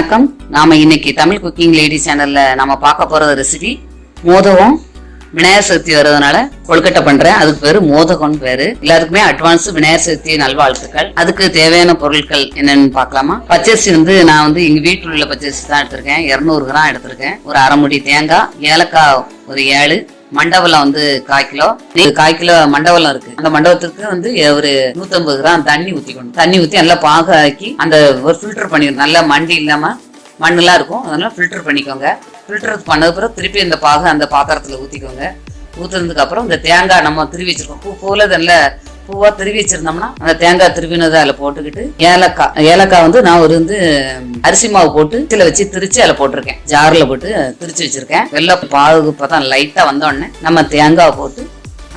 வணக்கம். நாம இன்னைக்கு தமிழ் குக்கிங் லேடி சேனல்ல நாம பார்க்க போறது ரெசிபி மோதகம். விநாயகர் சதுர்த்தி வர்றதுனால கொழுக்கட்டை பண்றேன். அதுக்கு பேரு மோதகம்னு பேரு. எல்லாத்துக்குமே அட்வான்ஸ் விநாயகர் சதுர்த்தி நல்வாழ்த்துக்கள். அதுக்கு தேவையான பொருட்கள் என்னன்னு பார்க்கலாமா? பச்சரிசி நான் எங்க வீட்டில் உள்ள பச்சரிசி தான் எடுத்திருக்கேன். 200 கிராம் எடுத்திருக்கேன். ஒரு அரை முடி தேங்காய், ஏலக்காய் ஒரு 7, மண்டவலம் 1/4 கிலோ. 1/4 கிலோ மண்டவலம் இருக்கு. அந்த மண்டபத்துக்கு ஒரு 150 கிராம் தண்ணி ஊத்திக்கணும். தண்ணி ஊத்தி நல்லா பாக ஆக்கி அந்த ஒரு ஃபில்டர் பண்ணிடணும். நல்லா மண்டி இல்லாம மண்ணெல்லாம் இருக்கும், அதனால ஃபில்டர் பண்ணிக்கோங்க. ஃபில்டர் பண்ணது பிறகு திருப்பி இந்த பாக அந்த பாத்திரத்துல ஊத்திக்கோங்க. ஊத்துனதுக்கு அப்புறம் இந்த தேங்காய் நம்ம திருவி வச்சிருக்கோம், பூ போல நல்ல பூவா திருவி வச்சிருந்தோம்னா அந்த தேங்காய் திருவினதை அதில் போட்டுக்கிட்டு, ஏலக்காய் நான் அரிசி மாவு போட்டு இதில் வச்சு திரிச்சு அதில் போட்டிருக்கேன். ஜாரில் போட்டு திரிச்சு வச்சிருக்கேன். வெள்ளை பாகு பார்த்தா லைட்டாக வந்தோடனே நம்ம தேங்காய் போட்டு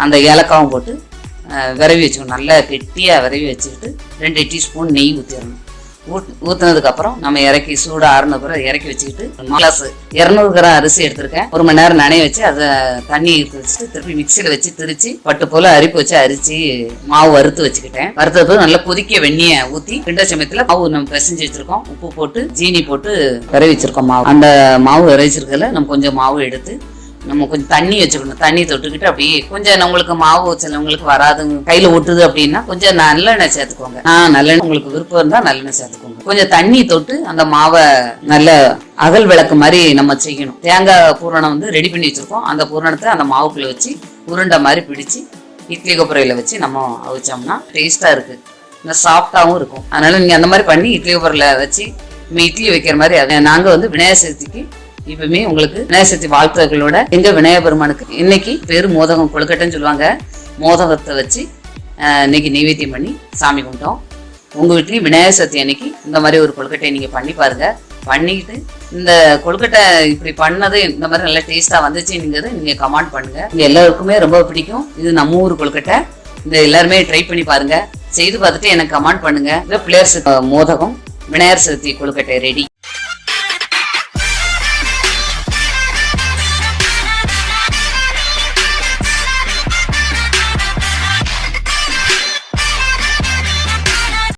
அந்த ஏலக்காவும் போட்டு விரவி வச்சுக்கணும். நல்லா கெட்டியாக விரவி வச்சுக்கிட்டு 2 டீஸ்பூன் நெய் ஊற்றிடணும். ஊத்துனதுக்கு அப்புறம் நம்ம இறக்கி சூட ஆறுன பிறகு இறக்கி வச்சுக்கிட்டு, கிளாஸ் 200 கிராம் அரிசி எடுத்திருக்கேன். 1 மணி நேரம் நனைய வச்சு அதை தண்ணி வச்சுட்டு திருப்பி மிக்சியில வச்சு திரிச்சு பட்டு போல அரிப்பு வச்சு அரிச்சு மாவு வறுத்து வச்சுக்கிட்டேன். வறுத்தது போது நல்லா கொதிக்க வெந்நிய ஊத்தி கிண்ட சமயத்துல மாவு நம்ம பிசைஞ்சு வச்சிருக்கோம். உப்பு போட்டு ஜீனி போட்டு விரைவிச்சிருக்கோம் மாவு. அந்த மாவு விரைவிச்சிருக்கல நம்ம கொஞ்சம் மாவு எடுத்து நம்ம கொஞ்சம் தண்ணி வச்சுக்கணும். தண்ணி தொட்டுக்கிட்டு அப்படியே கொஞ்சம் நம்மளுக்கு மாவு சிலவங்களுக்கு வராது, கையில ஒட்டுது அப்படின்னா கொஞ்சம் நல்லெண்ணெய் சேர்த்துக்கோங்க. நல்லெண்ணெய் உங்களுக்கு விருப்பம் இருந்தா நல்லெண்ணெய் சேர்த்துக்கோங்க. கொஞ்சம் தண்ணி தொட்டு அந்த மாவை நல்ல அகல் விளக்கு மாதிரி நம்ம செய்யணும். தேங்காய் பூரணம் ரெடி பண்ணி வச்சிருக்கோம். அந்த பூரணத்தை அந்த மாவுக்குள்ள வச்சு உருண்டை மாதிரி பிடிச்சு இட்லி கொப்பரையில வச்சு நம்ம அவிச்சோம்னா டேஸ்டா இருக்கு, இந்த சாஃப்டாவும் இருக்கும். அதனால நீங்க அந்த மாதிரி பண்ணி இட்லி கொப்பரையில வச்சு நம்ம இட்லி வைக்கிற மாதிரி. நாங்க விநாயகர் சதுர்த்திக்கு இப்பவுமே உங்களுக்கு விநாயகர் சதுர்த்தி வாழ்த்துக்களோட எங்க விநாயகர் பெருமானுக்கு இன்னைக்கு பேரு மோதகம், கொழுக்கட்டைன்னு சொல்லுவாங்க. மோதகத்தை வச்சு இன்னைக்கு நைவேத்தியம் பண்ணி சாமி கும்பிட்டோம். உங்க வீட்லயும் விநாயகர் சதுர்த்தி அன்னைக்கு இந்த மாதிரி ஒரு கொழுக்கட்டையை நீங்க பண்ணி பாருங்க. பண்ணிட்டு இந்த கொழுக்கட்டை இப்படி பண்ணது இந்த மாதிரி நல்லா டேஸ்டா வந்துச்சுங்கிறத நீங்க கமெண்ட் பண்ணுங்க. இங்க எல்லாருக்குமே ரொம்ப பிடிக்கும். இது நம்ம ஊர் கொழுக்கட்டை. இந்த எல்லாருமே ட்ரை பண்ணி பாருங்க. செய்து பார்த்துட்டு எனக்கு கமெண்ட் பண்ணுங்க. பிள்ளையார் மோதகம் விநாயகர் சதுர்த்தி கொழுக்கட்டை ரெடி.